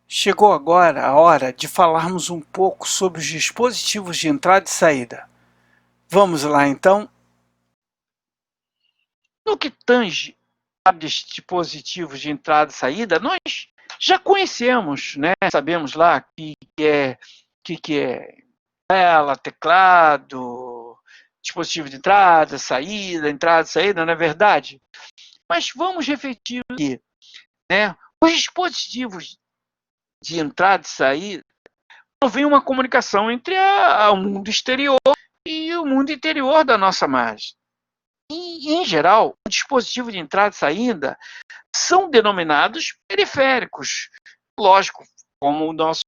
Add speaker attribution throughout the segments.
Speaker 1: Chegou agora a hora de falarmos um pouco sobre os dispositivos de entrada e saída. Vamos lá então? No que tange a dispositivos de entrada e saída, nós já conhecemos, né? Sabemos lá que é tela, teclado, dispositivo de entrada e saída, não é verdade? Mas vamos refletir aqui, né? Os dispositivos de entrada e saída provém uma comunicação entre o mundo exterior e o mundo interior da nossa imagem. E, em geral, o dispositivo de entrada e saída são denominados periféricos. Lógico, como o nosso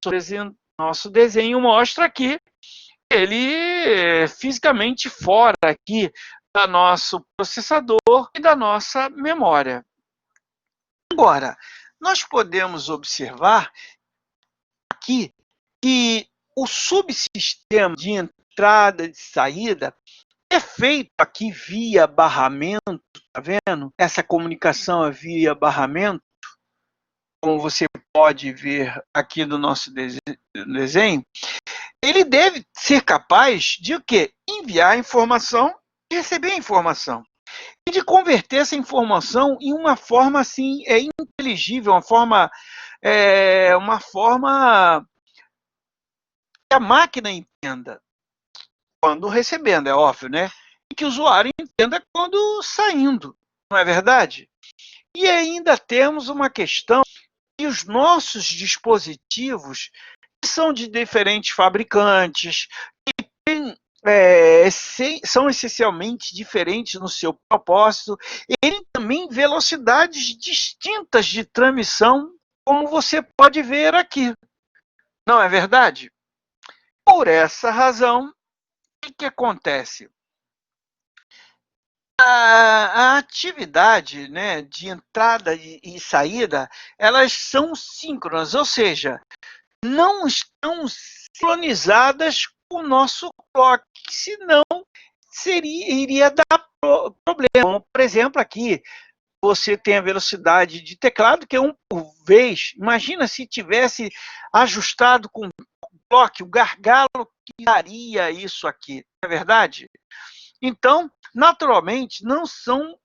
Speaker 1: desenho mostra aqui, ele é fisicamente fora aqui do nosso processador e da nossa memória. Agora, nós podemos observar aqui que o subsistema de entrada e de saída é feito aqui via barramento, tá vendo? Essa comunicação é via barramento, como você pode ver aqui no nosso desenho. Ele deve ser capaz de o quê? Enviar informação e receber informação. E de converter essa informação em uma forma assim, inteligível, uma forma que a máquina entenda quando recebendo, é óbvio, né? E que o usuário entenda quando saindo, não é verdade? E ainda temos uma questão que os nossos dispositivos são de diferentes fabricantes, que são essencialmente diferentes no seu propósito, e tem também velocidades distintas de transmissão, como você pode ver aqui, não é verdade? Por essa razão, o que acontece? A atividade, né, de entrada e saída, elas são síncronas, ou seja, não estão sincronizadas com o nosso clock, senão iria dar problema. Como, por exemplo, aqui, você tem a velocidade de teclado, que é 1 por vez. Imagina se tivesse ajustado com o clock, o gargalo que daria isso aqui, não é verdade? Então, naturalmente, não são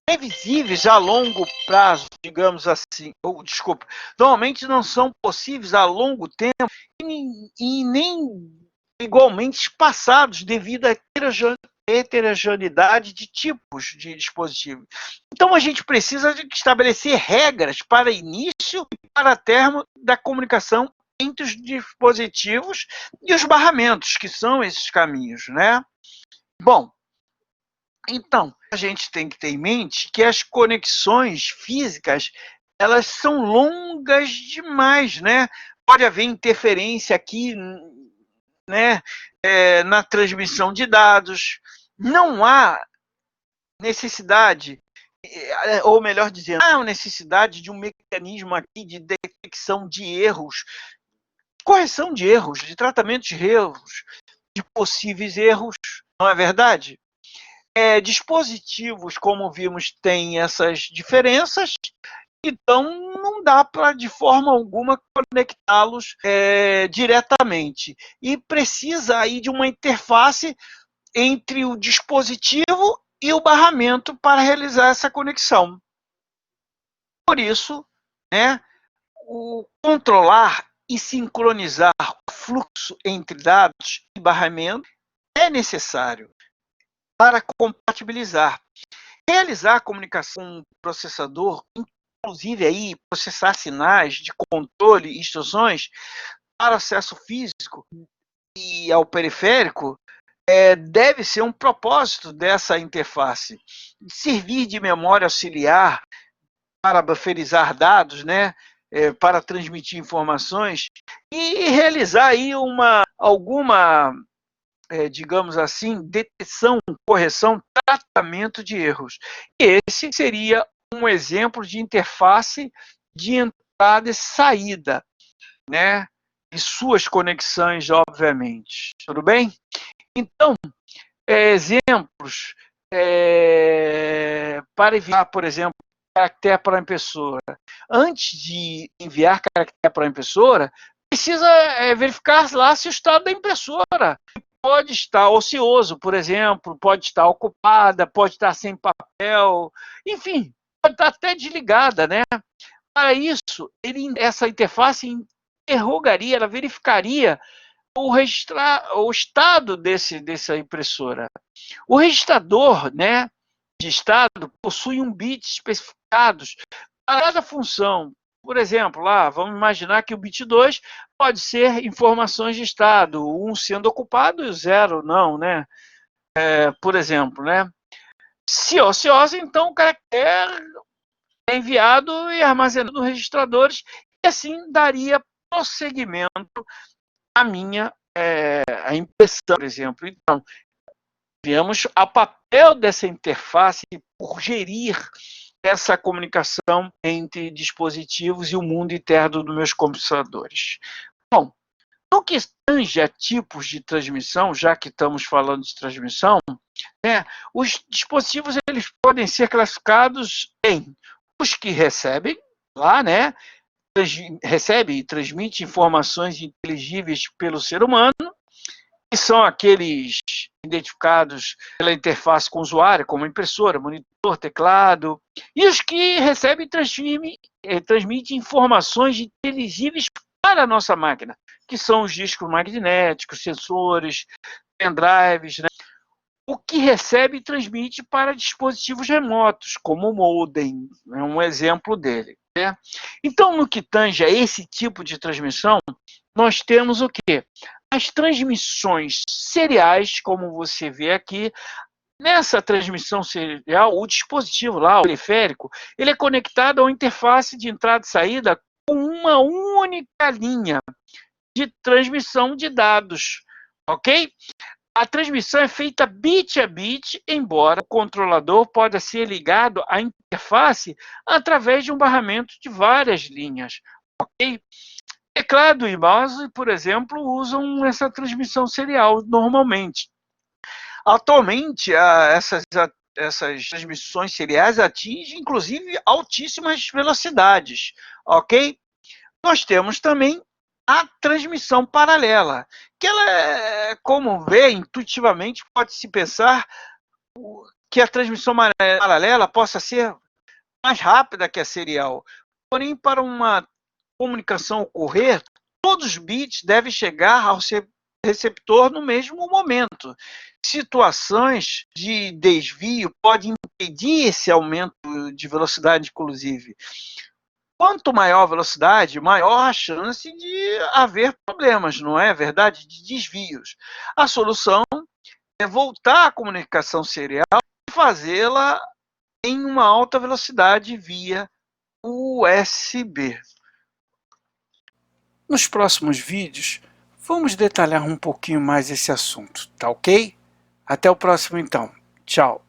Speaker 1: previsíveis a longo prazo, digamos assim, ou desculpa, normalmente não são possíveis a longo tempo e nem igualmente espaçados devido à heterogeneidade de tipos de dispositivos. Então a gente precisa de estabelecer regras para início e para termo da comunicação entre os dispositivos e os barramentos, que são esses caminhos, né? Bom, então, a gente tem que ter em mente que as conexões físicas, elas são longas demais, né? Pode haver interferência aqui, né, na transmissão de dados. Não há necessidade, ou melhor dizendo, há necessidade de um mecanismo aqui de detecção de erros, correção de erros, de tratamento de erros, de possíveis erros, não é verdade? Dispositivos, como vimos, têm essas diferenças, então não dá para, de forma alguma, conectá-los diretamente. E precisa aí de uma interface entre o dispositivo e o barramento para realizar essa conexão. Por isso, né, o controlar e sincronizar o fluxo entre dados e barramento é necessário para compatibilizar. Realizar a comunicação com o processador, inclusive aí processar sinais de controle e instruções para acesso físico e ao periférico, deve ser um propósito dessa interface. Servir de memória auxiliar para bufferizar dados, né, para transmitir informações e realizar aí alguma digamos assim, detecção, correção, tratamento de erros. Esse seria um exemplo de interface de entrada e saída, né? E suas conexões, obviamente. Tudo bem? Então, exemplos para evitar, por exemplo, caractere para a impressora, antes de enviar caractere para a impressora, precisa verificar lá se o estado da impressora pode estar ocioso, por exemplo, pode estar ocupada, pode estar sem papel, enfim, pode estar até desligada, né? Para isso, essa interface interrogaria, ela verificaria o estado dessa impressora. O registrador, né, de estado possui um bit especificados para cada função. Por exemplo, lá, vamos imaginar que o bit 2 pode ser informações de estado, 1 sendo ocupado e o 0 não, né? Por exemplo, né? Se ociosa, então o caractere é enviado e armazenado nos registradores e assim daria prosseguimento à minha a impressão, por exemplo. Então, vemos o papel dessa interface por gerir essa comunicação entre dispositivos e o mundo interno dos meus computadores. Bom, no que tange a tipos de transmissão, já que estamos falando de transmissão, né, os dispositivos eles podem ser classificados em os que recebem lá, né, recebe e transmite informações inteligíveis pelo ser humano, que são aqueles identificados pela interface com o usuário, como impressora, monitor, teclado, e os que recebem e transmitem informações inteligíveis para a nossa máquina, que são os discos magnéticos, sensores, pendrives, né? O que recebe e transmite para dispositivos remotos, como o modem, é um exemplo dele, né? Então, no que tange a esse tipo de transmissão, nós temos o quê? As transmissões seriais, como você vê aqui. Nessa transmissão serial, o dispositivo lá, o periférico, ele é conectado a uma interface de entrada e saída com uma única linha de transmissão de dados, ok? A transmissão é feita bit a bit, embora o controlador possa ser ligado à interface através de um barramento de várias linhas, ok? Teclado e mouse, por exemplo, usam essa transmissão serial normalmente. Atualmente, essas transmissões seriais atingem, inclusive, altíssimas velocidades, ok? Nós temos também a transmissão paralela, que ela, como vê, intuitivamente pode-se pensar que a transmissão paralela possa ser mais rápida que a serial. Porém, para uma comunicação ocorrer, todos os bits devem chegar ao receptor no mesmo momento. Situações de desvio podem impedir esse aumento de velocidade, inclusive. Quanto maior a velocidade, maior a chance de haver problemas, não é verdade? De desvios. A solução é voltar à comunicação serial e fazê-la em uma alta velocidade via USB. Nos próximos vídeos, vamos detalhar um pouquinho mais esse assunto, tá ok? Até o próximo então. Tchau.